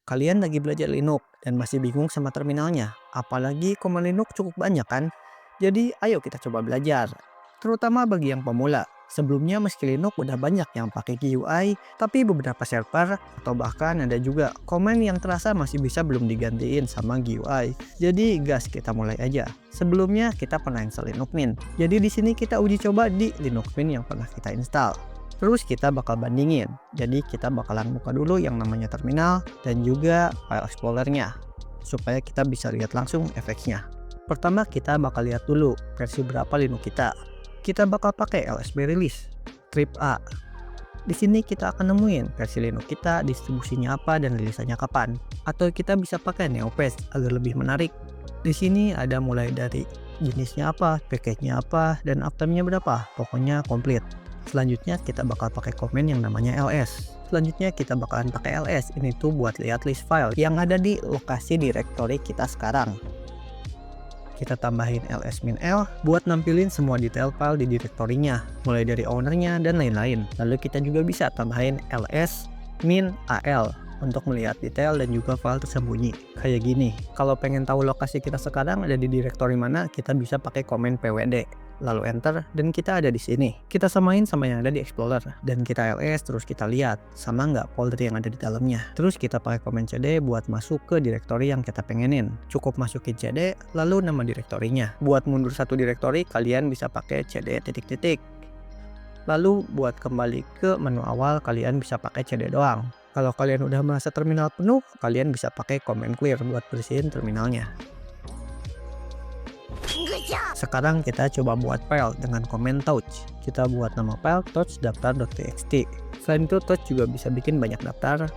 Kalian lagi belajar Linux dan masih bingung sama terminalnya. Apalagi command Linux cukup banyak kan? Jadi ayo kita coba belajar. Terutama bagi yang pemula. Sebelumnya meski Linux udah banyak yang pakai GUI, tapi beberapa server atau bahkan ada juga command yang terasa masih bisa belum digantiin sama GUI. Jadi gas kita mulai aja. Sebelumnya kita pernah install Linux Mint. Jadi di sini kita uji coba di Linux Mint yang pernah kita install. Terus kita bakal bandingin. Jadi kita bakalan buka dulu yang namanya terminal dan juga file explorernya supaya kita bisa lihat langsung efeknya. Pertama kita bakal lihat dulu versi berapa Linux kita. Kita bakal pakai LSB release strip A. Di sini kita akan nemuin versi Linux kita, distribusinya apa dan rilisannya kapan. Atau kita bisa pakai Neopets agar lebih menarik. Di sini ada mulai dari jenisnya apa, package-nya apa, dan uptime-nya berapa. Pokoknya komplit. Selanjutnya kita bakal pakai komen yang namanya ls. Selanjutnya kita bakalan pakai ls. Ini tuh buat lihat list file yang ada di lokasi directory kita sekarang. Kita tambahin ls-l buat nampilin semua detail file di directory-nya, mulai dari ownernya dan lain-lain. Lalu kita juga bisa tambahin ls-al untuk melihat detail dan juga file tersembunyi. Kayak gini. Kalau pengen tahu lokasi kita sekarang ada di directory mana, kita bisa pakai komen pwd. Lalu enter dan kita ada di sini. Kita samain sama yang ada di Explorer dan kita ls terus kita lihat sama nggak folder yang ada di dalamnya. Terus kita pakai komen cd buat masuk ke directory yang kita pengenin. Cukup masukin cd lalu nama directory-nya. Buat mundur satu directory kalian bisa pakai cd titik-titik. Lalu buat kembali ke menu awal kalian bisa pakai cd doang. Kalau kalian udah merasa terminal penuh, kalian bisa pakai command clear buat bersihin terminalnya. Sekarang kita coba buat file dengan command touch. Kita buat nama file touch daftar.txt. Selain itu touch juga bisa bikin banyak daftar.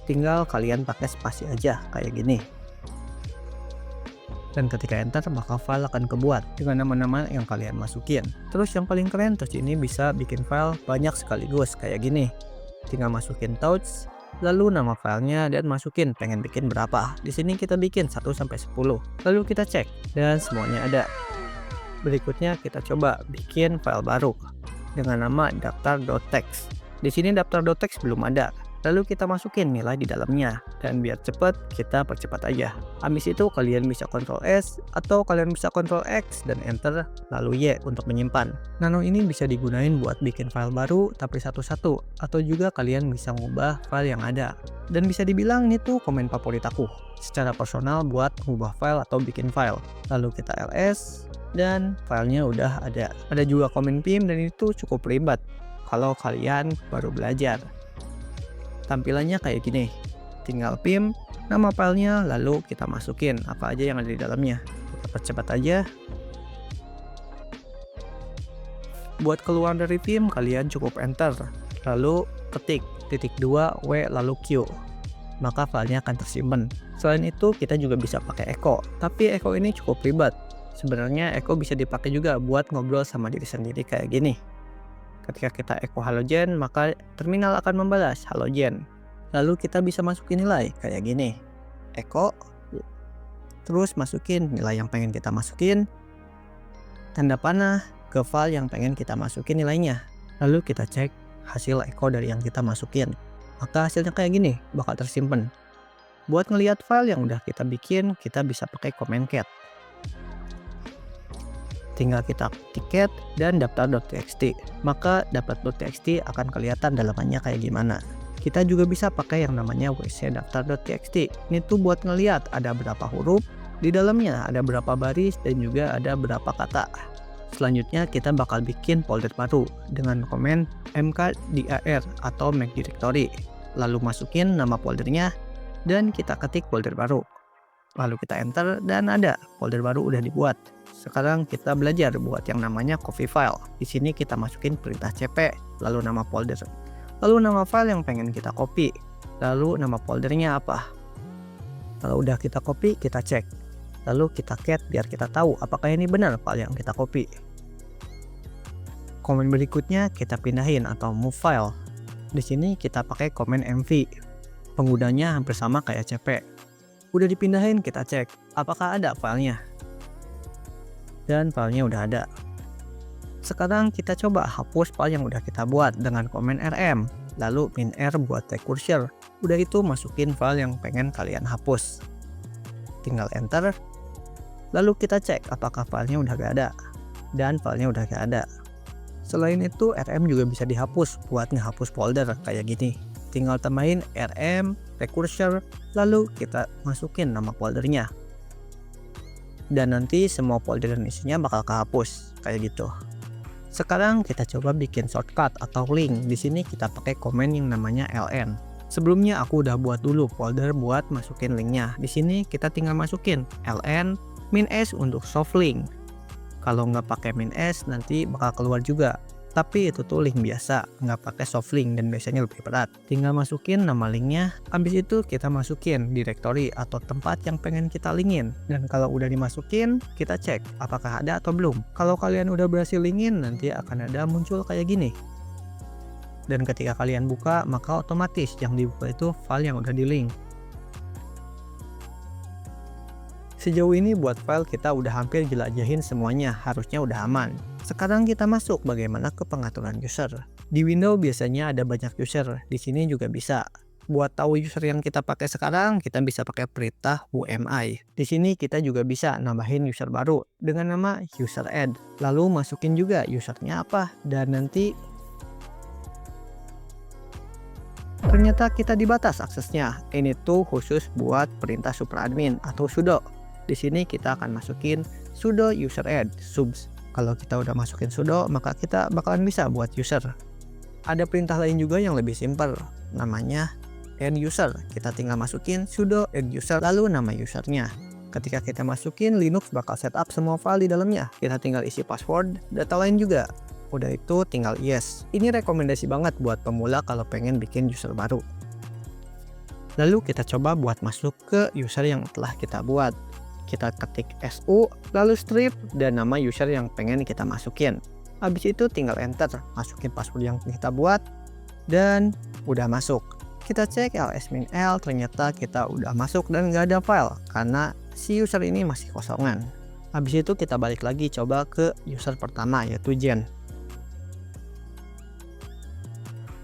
Tinggal kalian pakai spasi aja kayak gini. Dan ketika enter maka file akan kebuat dengan nama-nama yang kalian masukin. Terus yang paling keren touch ini bisa bikin file banyak sekaligus kayak gini. Tinggal masukin touch, lalu nama filenya dan masukin pengen bikin berapa. Di sini kita bikin 1 sampai 10. Lalu kita cek dan semuanya ada. Berikutnya kita coba bikin file baru dengan nama daftar.txt. Di sini daftar.txt belum ada. Lalu kita masukin nilai di dalamnya dan biar cepet kita percepat aja. Habis itu kalian bisa Ctrl S atau kalian bisa Ctrl X dan enter lalu Y untuk menyimpan. Nano ini bisa digunain buat bikin file baru tapi satu-satu atau juga kalian bisa ngubah file yang ada. Dan bisa dibilang ini tuh komen favorit aku secara personal buat ngubah file atau bikin file. Lalu kita ls dan filenya udah ada. Ada juga komen pim dan itu cukup ribet kalau kalian baru belajar. Tampilannya kayak gini, tinggal pim nama filenya lalu kita masukin apa aja yang ada di dalamnya. Kita percepat aja. Buat keluar dari pim kalian cukup enter lalu ketik .2 w lalu q, maka filenya akan tersimpan. Selain itu kita juga bisa pakai echo, tapi echo ini cukup ribet. Sebenarnya echo bisa dipakai juga buat ngobrol sama diri sendiri kayak gini. Ketika kita echo halogen, maka terminal akan membalas halogen. Lalu kita bisa masukin nilai kayak gini. Echo, terus masukin nilai yang pengen kita masukin. Tanda panah ke file yang pengen kita masukin nilainya. Lalu kita cek hasil echo dari yang kita masukin. Maka hasilnya kayak gini, bakal tersimpan. Buat ngelihat file yang udah kita bikin, kita bisa pakai command cat. Tinggal kita tiket dan daftar.txt, maka daftar.txt akan kelihatan dalamannya kayak gimana. Kita juga bisa pakai yang namanya wc daftar.txt. Ini tuh buat ngelihat ada berapa huruf di dalamnya, ada berapa baris dan juga ada berapa kata. Selanjutnya kita bakal bikin folder baru dengan komen mkdir atau make directory. Lalu masukin nama foldernya dan kita ketik folder baru. Lalu kita enter dan ada folder baru udah dibuat. Sekarang kita belajar buat yang namanya copy file. Di sini kita masukin perintah cp, lalu nama folder, lalu nama file yang pengen kita copy, lalu nama foldernya apa. Kalau udah kita copy, kita cek. Lalu kita cat biar kita tahu apakah ini benar file yang kita copy. Komen berikutnya kita pindahin atau move file. Di sini kita pakai komen mv. Penggunanya hampir sama kayak cp. Udah dipindahin, kita cek apakah ada filenya. Dan filenya udah ada. Sekarang kita coba hapus file yang udah kita buat dengan komen rm, lalu -r buat take cursor. Udah itu masukin file yang pengen kalian hapus. Tinggal enter, lalu kita cek apakah filenya udah gak ada. Dan filenya udah gak ada. Selain itu RM juga bisa dihapus buat ngehapus folder kayak gini. Tinggal tambahin RM, precursor, lalu kita masukin nama foldernya. Dan nanti semua folder dan isinya bakal kehapus kayak gitu. Sekarang kita coba bikin shortcut atau link. Di sini kita pakai komen yang namanya ln. Sebelumnya aku udah buat dulu folder buat masukin linknya. Di sini kita tinggal masukin ln -s untuk soft link. Kalau nggak pakai -s nanti bakal keluar juga. Tapi itu tuh link biasa, nggak pakai soft link dan biasanya lebih berat. Tinggal masukin nama linknya, habis itu kita masukin directory atau tempat yang pengen kita linkin. Dan kalau udah dimasukin, kita cek apakah ada atau belum. Kalau kalian udah berhasil linkin, nanti akan ada muncul kayak gini. Dan ketika kalian buka, maka otomatis yang dibuka itu file yang udah di link. Sejauh ini buat file kita udah hampir jelajahin semuanya, harusnya udah aman. Sekarang kita masuk bagaimana ke pengaturan user. Di Windows biasanya ada banyak user, di sini juga bisa. Buat tahu user yang kita pakai sekarang, kita bisa pakai perintah wmi. Di sini kita juga bisa nambahin user baru dengan nama user add. Lalu masukin juga usernya apa, dan nanti ternyata kita dibatas aksesnya. Ini tuh khusus buat perintah superadmin atau sudo. Di sini kita akan masukin sudo user add subs. Kalau kita udah masukin sudo, maka kita bakalan bisa buat user. Ada perintah lain juga yang lebih simpel, namanya add user. Kita tinggal masukin sudo add user lalu nama usernya. Ketika kita masukin, Linux bakal setup semua file di dalamnya. Kita tinggal isi password, data lain juga. Udah itu tinggal yes. Ini rekomendasi banget buat pemula kalau pengen bikin user baru. Lalu kita coba buat masuk ke user yang telah kita buat. Kita ketik su, lalu strip, dan nama user yang pengen kita masukin. Habis itu tinggal enter, masukin password yang kita buat, dan udah masuk. Kita cek ls-l, ternyata kita udah masuk dan nggak ada file, karena si user ini masih kosongan. Habis itu kita balik lagi coba ke user pertama, yaitu Jen.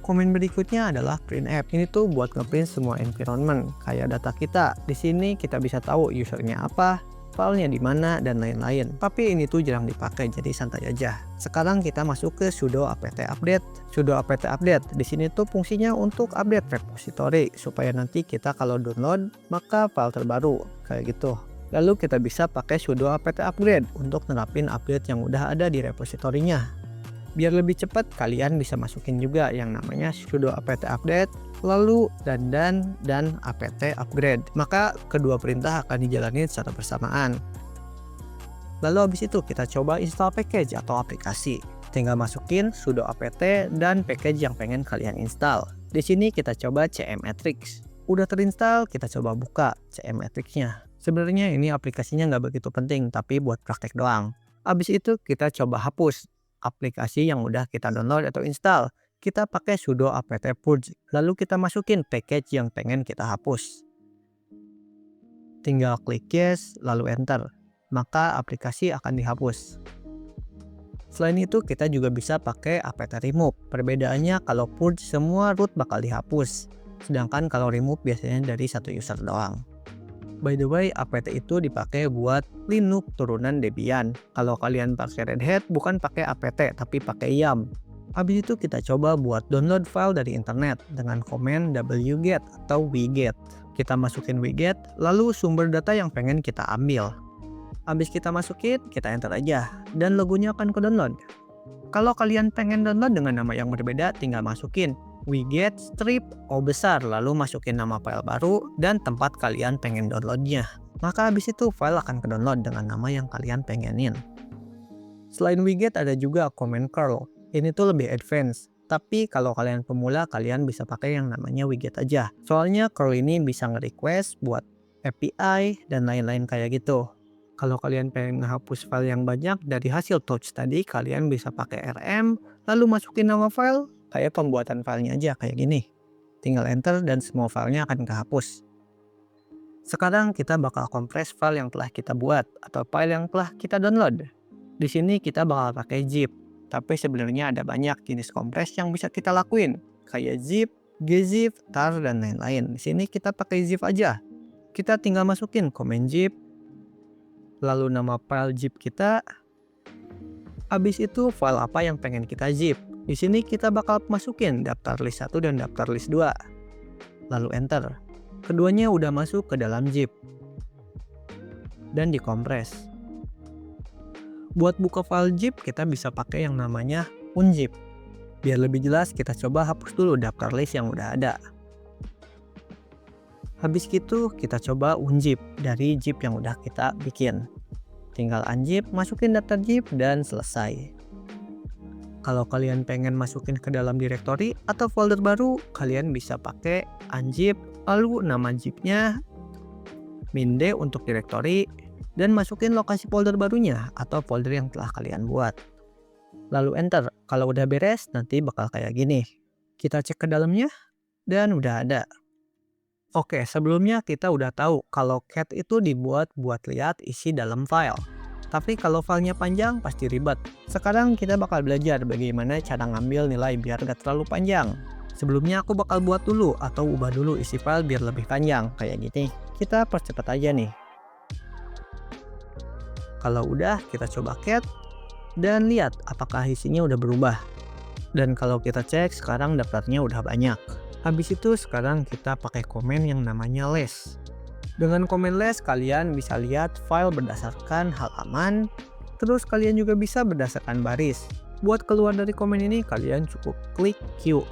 Komen berikutnya adalah printf. Ini tuh buat ngeprint semua environment kayak data kita. Di sini kita bisa tahu usernya apa, filenya di mana, dan lain-lain. Tapi ini tuh jarang dipakai, jadi santai aja. Sekarang kita masuk ke sudo apt update. Sudo apt update di sini tuh fungsinya untuk update repository supaya nanti kita kalau download maka file terbaru kayak gitu. Lalu kita bisa pakai sudo apt upgrade untuk nerapin update yang udah ada di repositorinya. Biar lebih cepat, kalian bisa masukin juga yang namanya sudo apt update, lalu dan apt upgrade. Maka kedua perintah akan dijalani secara bersamaan. Lalu habis itu kita coba install package atau aplikasi. Tinggal masukin sudo apt dan package yang pengen kalian install. Di sini kita coba cmmatrix. Udah terinstall, kita coba buka cmmatrix-nya. Sebenarnya ini aplikasinya nggak begitu penting, tapi buat praktek doang. Habis itu kita coba hapus aplikasi yang udah kita download atau install. Kita pakai sudo apt purge, lalu kita masukin package yang pengen kita hapus. Tinggal klik yes, lalu enter, maka aplikasi akan dihapus. Selain itu kita juga bisa pakai apt remove. Perbedaannya kalau purge semua root bakal dihapus, sedangkan kalau remove biasanya dari satu user doang. By the way, apt itu dipakai buat Linux turunan Debian. Kalau kalian pakai Red Hat, bukan pakai apt, tapi pakai yum. Habis itu kita coba buat download file dari internet dengan komen wget atau wget. Kita masukin wget, lalu sumber data yang pengen kita ambil. Habis kita masukin, kita enter aja, dan logonya akan ke download. Kalau kalian pengen download dengan nama yang berbeda, tinggal masukin wget strip O besar, lalu masukin nama file baru dan tempat kalian pengen downloadnya. Maka habis itu file akan ke download dengan nama yang kalian pengenin. Selain wget ada juga command curl. Ini tuh lebih advance. Tapi kalau kalian pemula, kalian bisa pakai yang namanya wget aja. Soalnya curl ini bisa nge-request buat API dan lain-lain kayak gitu. Kalau kalian pengen menghapus file yang banyak dari hasil touch tadi, kalian bisa pakai rm, lalu masukin nama file, kayak pembuatan filenya aja kayak gini. Tinggal enter dan semua filenya akan kehapus. Sekarang kita bakal kompres file yang telah kita buat atau file yang telah kita download. Di sini kita bakal pakai zip, tapi sebenarnya ada banyak jenis kompres yang bisa kita lakuin, kayak zip, gzip, tar, dan lain-lain. Di sini kita pakai zip aja. Kita tinggal masukin komen zip, lalu nama file zip kita. Habis itu file apa yang pengen kita zip. Di sini kita bakal masukin daftar list 1 dan daftar list 2. Lalu enter. Keduanya udah masuk ke dalam zip dan dikompres. Buat buka file zip kita bisa pakai yang namanya unzip. Biar lebih jelas kita coba hapus dulu daftar list yang udah ada. Habis itu kita coba unzip dari zip yang udah kita bikin. Tinggal unzip, masukin daftar zip, dan selesai. Kalau kalian pengen masukin ke dalam direktori atau folder baru, kalian bisa pakai unzip, lalu nama zipnya -d untuk direktori, dan masukin lokasi folder barunya atau folder yang telah kalian buat. Lalu enter. Kalau udah beres, nanti bakal kayak gini. Kita cek ke dalamnya, dan udah ada. Oke, sebelumnya kita udah tahu kalau cat itu dibuat buat lihat isi dalam file. Tapi kalau filenya panjang pasti ribet. Sekarang kita bakal belajar bagaimana cara ngambil nilai biar gak terlalu panjang. Sebelumnya aku bakal buat dulu atau ubah dulu isi file biar lebih panjang. Kayak gini. Kita percepat aja nih. Kalau udah, kita coba cat dan lihat apakah isinya udah berubah. Dan kalau kita cek sekarang daftarnya udah banyak. Habis itu sekarang kita pakai komen yang namanya less. Dengan komen less kalian bisa lihat file berdasarkan halaman, terus kalian juga bisa berdasarkan baris. Buat keluar dari komen ini kalian cukup klik Q.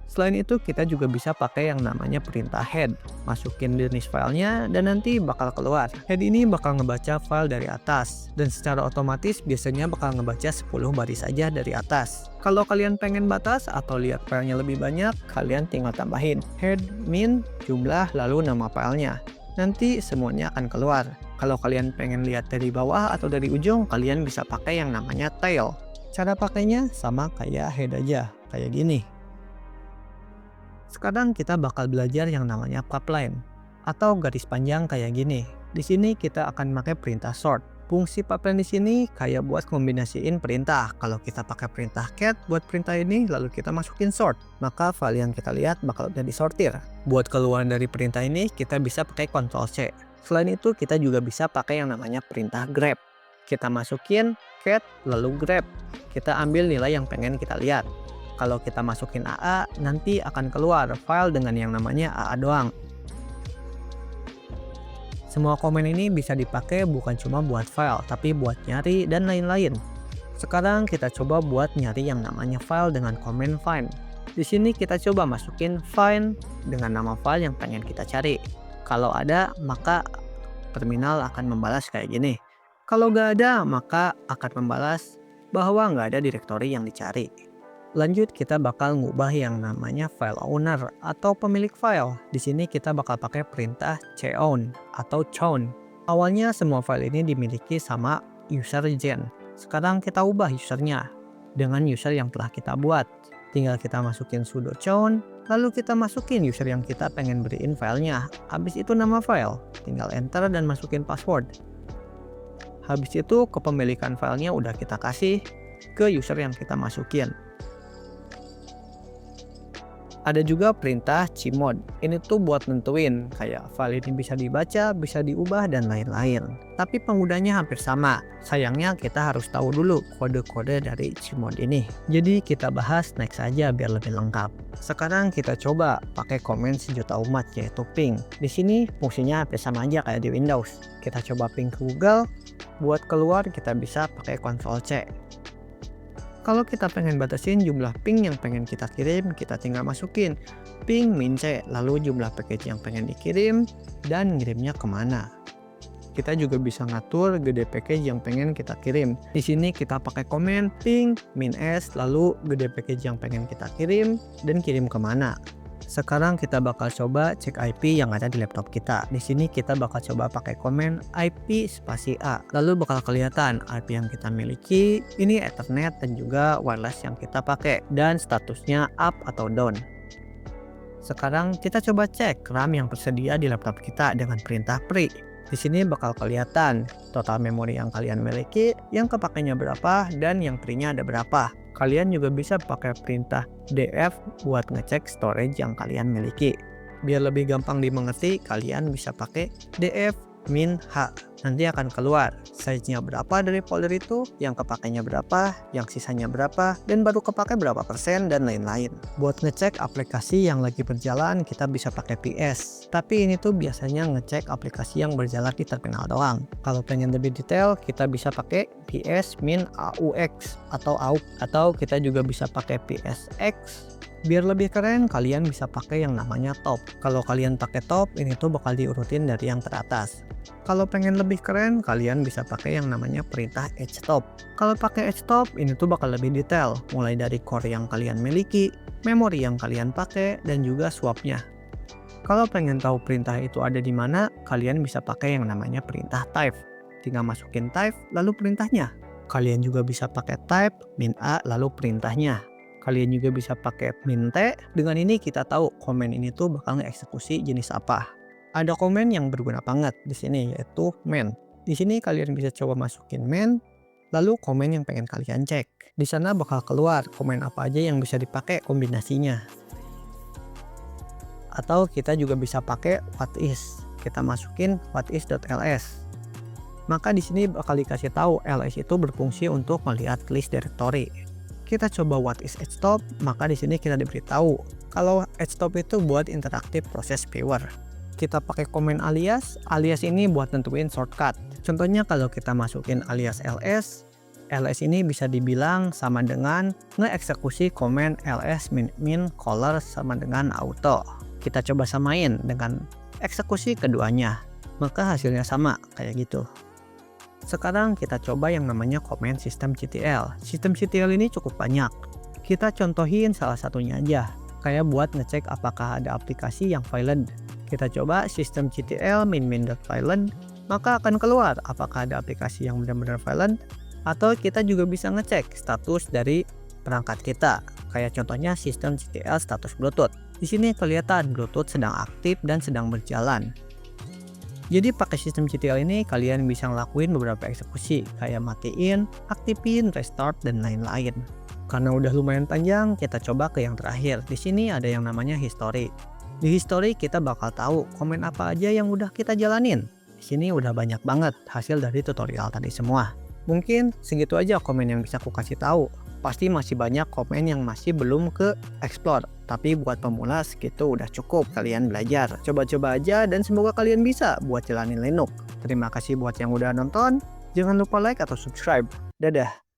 Selain itu kita juga bisa pakai yang namanya perintah head. Masukin jenis filenya dan nanti bakal keluar. Head ini bakal ngebaca file dari atas dan secara otomatis biasanya bakal ngebaca 10 baris saja dari atas. Kalau kalian pengen batas atau lihat filenya lebih banyak, kalian tinggal tambahin head, min, jumlah, lalu nama filenya. Nanti semuanya akan keluar. Kalau kalian pengen lihat dari bawah atau dari ujung, kalian bisa pakai yang namanya tail. Cara pakainya sama kayak head aja, kayak gini. Sekarang kita bakal belajar yang namanya pipeline atau garis panjang kayak gini. Di sini kita akan pakai perintah sort. Fungsi pipeline di sini kayak buat kombinasiin perintah. Kalau kita pakai perintah cat buat perintah ini lalu kita masukin sort, maka file yang kita lihat bakal udah disortir. Buat keluar dari perintah ini kita bisa pakai Ctrl C. Selain itu kita juga bisa pakai yang namanya perintah grab. Kita masukin cat lalu grab. Kita ambil nilai yang pengen kita lihat. Kalau kita masukin AA, nanti akan keluar file dengan yang namanya AA doang. Semua komen ini bisa dipakai bukan cuma buat file, tapi buat nyari dan lain-lain. Sekarang kita coba buat nyari yang namanya file dengan komen find. Di sini kita coba masukin find dengan nama file yang pengen kita cari. Kalau ada, maka terminal akan membalas kayak gini. Kalau nggak ada, maka akan membalas bahwa nggak ada direktori yang dicari. Lanjut kita bakal ngubah yang namanya file owner atau pemilik file. Di sini kita bakal pakai perintah chown atau chown. Awalnya semua file ini dimiliki sama user gen. Sekarang kita ubah usernya dengan user yang telah kita buat. Tinggal kita masukin sudo chown, lalu kita masukin user yang kita pengen beriin filenya. Habis itu nama file, tinggal enter dan masukin password. Habis itu kepemilikan filenya udah kita kasih ke user yang kita masukin. Ada juga perintah chmod. Ini tuh buat nentuin kayak file ini bisa dibaca, bisa diubah, dan lain-lain. Tapi penggunanya hampir sama. Sayangnya kita harus tahu dulu kode-kode dari chmod ini. Jadi kita bahas next aja biar lebih lengkap. Sekarang kita coba pakai komen sejuta umat yaitu ping. Di sini fungsinya hampir sama aja kayak di Windows. Kita coba ping ke Google. Buat keluar kita bisa pakai Ctrl C. Kalau kita pengen batasin jumlah ping yang pengen kita kirim, kita tinggal masukin ping min c, lalu jumlah package yang pengen dikirim dan ngirimnya kemana. Kita juga bisa ngatur gede package yang pengen kita kirim. Di sini kita pakai komen ping min s, lalu gede package yang pengen kita kirim dan kirim kemana. Sekarang kita bakal coba cek IP yang ada di laptop kita. Di sini kita bakal coba pakai komen IP spasi A. Lalu bakal kelihatan IP yang kita miliki, ini Ethernet dan juga wireless yang kita pakai dan statusnya up atau down. Sekarang kita coba cek RAM yang tersedia di laptop kita dengan perintah pre. Di sini bakal kelihatan total memori yang kalian miliki, yang kepakainya berapa, dan yang free-nya ada berapa. Kalian juga bisa pakai perintah df buat ngecek storage yang kalian miliki. Biar lebih gampang dimengerti, kalian bisa pakai df min h. Nanti akan keluar size-nya berapa dari folder itu, yang kepakainya berapa, yang sisanya berapa, dan baru kepakai berapa persen, dan lain-lain. Buat ngecek aplikasi yang lagi berjalan, kita bisa pakai ps. Tapi ini tuh biasanya ngecek aplikasi yang berjalan di terminal doang. Kalau pengen lebih detail, kita bisa pakai ps min aux atau aux, atau kita juga bisa pakai psx. Biar lebih keren, kalian bisa pakai yang namanya top. Kalau kalian pakai top, ini tuh bakal diurutin dari yang teratas. Kalau pengen lebih keren, kalian bisa pakai yang namanya perintah htop. Kalau pakai htop, ini tuh bakal lebih detail, mulai dari core yang kalian miliki, memori yang kalian pakai, dan juga swapnya. Kalau pengen tahu perintah itu ada di mana, kalian bisa pakai yang namanya perintah type. Tinggal masukin type, lalu perintahnya. Kalian juga bisa pakai type min a, lalu perintahnya. Kalian juga bisa pakai min t. Dengan ini kita tahu komen ini tuh bakal ngeksekusi jenis apa. Ada komen yang berguna banget di sini, yaitu main. Di sini kalian bisa coba masukin main, lalu komen yang pengen kalian cek. Di sana bakal keluar komen apa aja yang bisa dipakai kombinasinya. Atau kita juga bisa pakai whatis. Kita masukin whatis.ls. Maka di sini bakal dikasih tahu ls itu berfungsi untuk melihat list directory. Kita coba what is htop, maka di sini kita diberitahu kalau htop itu buat interaktif proses viewer. Kita pakai komen alias ini buat nentuin shortcut. Contohnya kalau kita masukin alias ls ini bisa dibilang sama dengan ngeeksekusi komen ls min color sama dengan auto. Kita coba samain dengan eksekusi keduanya, maka hasilnya sama kayak gitu. Sekarang kita coba yang namanya komen systemctl. Systemctl ini cukup banyak. Kita contohin salah satunya aja, kayak buat ngecek apakah ada aplikasi yang violent. Kita coba systemctl min.violent, maka akan keluar apakah ada aplikasi yang benar-benar violent, atau kita juga bisa ngecek status dari perangkat kita, kayak contohnya systemctl status Bluetooth. Di sini kelihatan Bluetooth sedang aktif dan sedang berjalan. Jadi pakai systemctl ini kalian bisa ngelakuin beberapa eksekusi, kayak matiin, aktifin, restart, dan lain-lain. Karena udah lumayan panjang, kita coba ke yang terakhir. Di sini ada yang namanya history. Di history kita bakal tahu komen apa aja yang udah kita jalanin. Di sini udah banyak banget hasil dari tutorial tadi semua. Mungkin segitu aja komen yang bisa aku kasih tahu. Pasti masih banyak komen yang masih belum ke explore. Tapi buat pemula segitu udah cukup kalian belajar. Coba-coba aja dan semoga kalian bisa buat jalanin Linux. Terima kasih buat yang udah nonton. Jangan lupa like atau subscribe. Dadah.